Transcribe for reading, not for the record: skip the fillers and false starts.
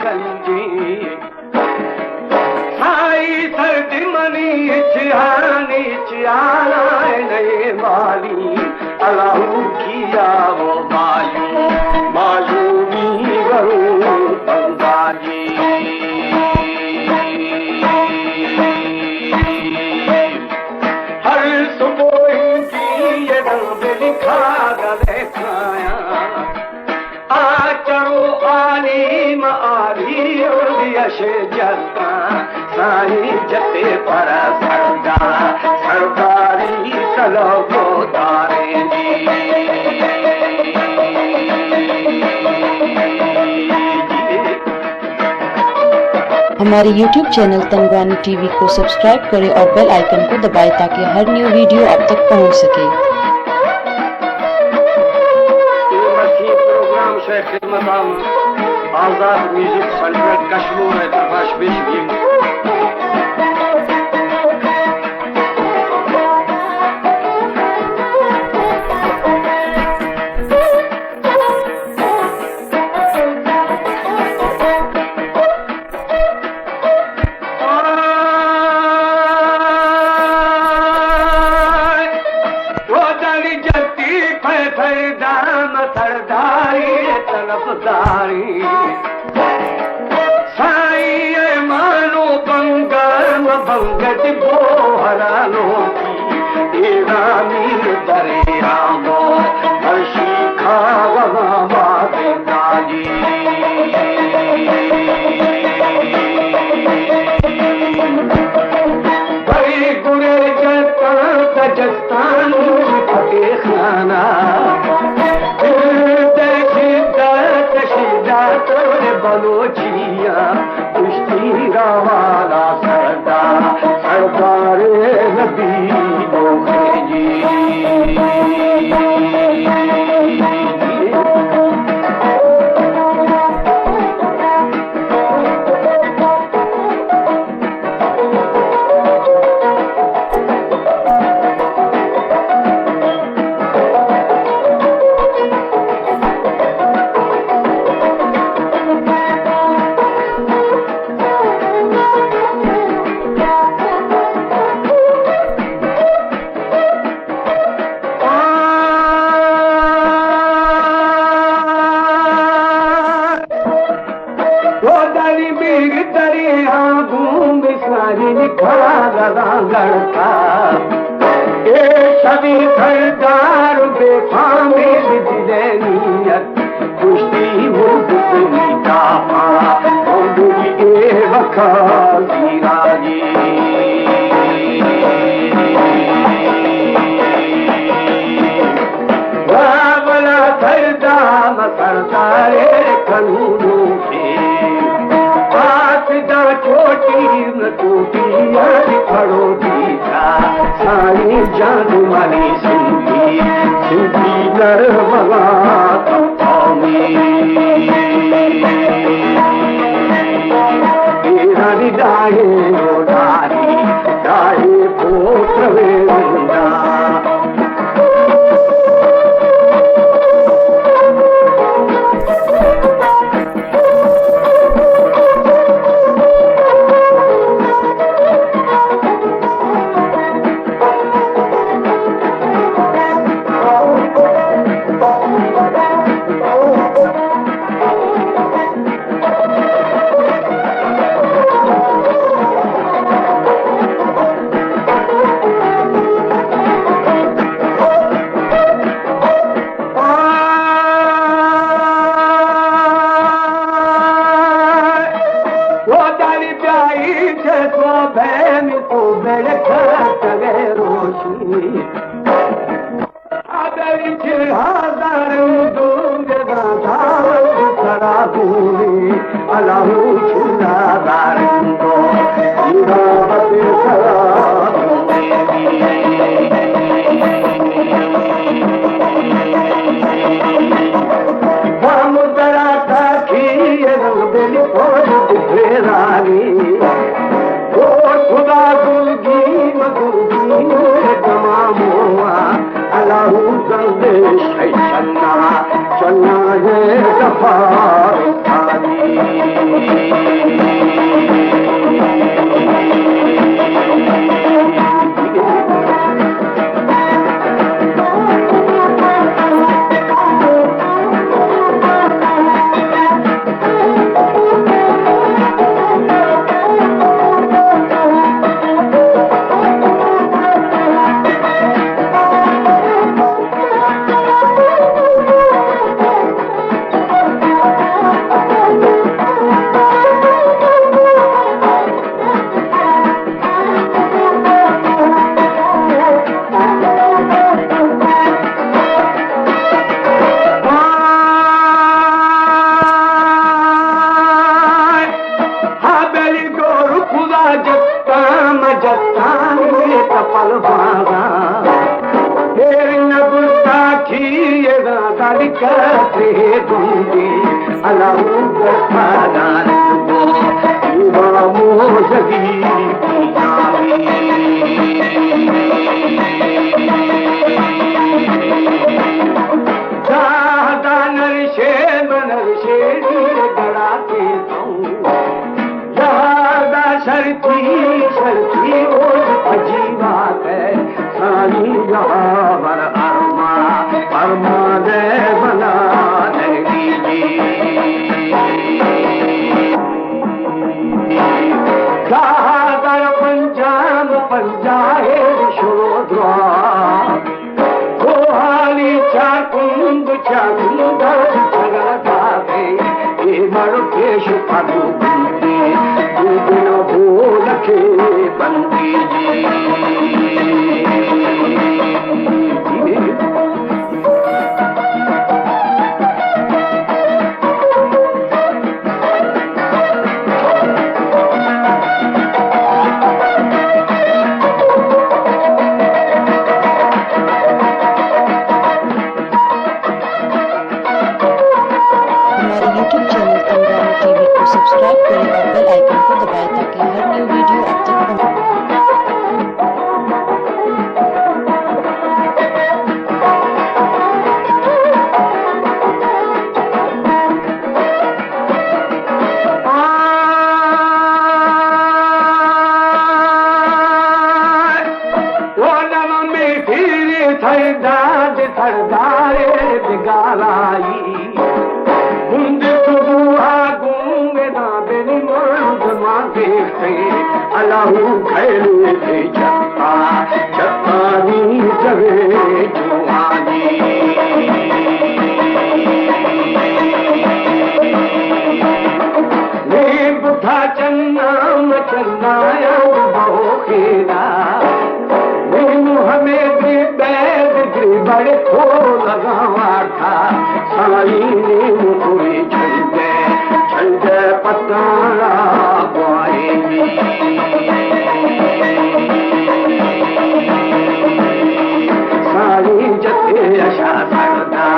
गंजी साई सर्दी मनी चिहानी चियाना नए माली अलाहू किया वो मायूमी वरू बंगाजी हर सुबह की ये रंग लिखा गले खाया आ चढ़ो आली मारी यश जता साई जते पर सरदारी चलो को तारे हमारे YouTube चैनल तंगवानी टीवी को सब्सक्राइब करें और बेल आइकन को दबाएं ताकि हर न्यू वीडियो आप तक पहुंच सके। प्रोग्राम से खिदमत आजाद म्यूजिक सेंटर कश्मीर प्रकाश बेशगी तरफदारी साई मानो बंगम बंगत बोहरा लोटी तेरा मीर दरिया मो हर्षी खावा बाबे दाजी भाई गुरे जस्तान फतेह खाना बलोचिया कुश्ती वाला सरदार नबी जी लड़का ये सभी सरदार बेफामे नीयत कुश्ती मुर्गी का ए वखा राजी वाला सरदार सरदारे कानूनों के छोटी न टूटी खड़ो दीजा साई जादू वाली सिंधी नरमला तेरा डाहे पोत्र वेंदा चन्ना है चट्टान कपल बागा करे दूंगी अलाहू बरसादान मोजगी नरशे बनरशे गड़ाते यादा शर्ती शर्ती अजी बात है सानी बर अरमा अरमा दे बना देगी गादर पंजाब पंजाए शोद्रा गोहाली चाकुंद चाकुंद झगड़ा दे ये मर पेश पड़ू बंदी दिन भूल के बंदी YouTube चैनल पंजाबी टीवी को सब्सक्राइब करें और बेल आइकन को दबाएं ताकि हर न्यू वीडियो आप तक पहुंचे। अलाहू खैलू थे चप्पा चप्पानी जगे जुआनी ने बुधा चन्ना मचन्नाया बहु खेला हमें बड़े खो लगावा था साई ने मुझे झंडे पतारा सारी जते अशा सरदा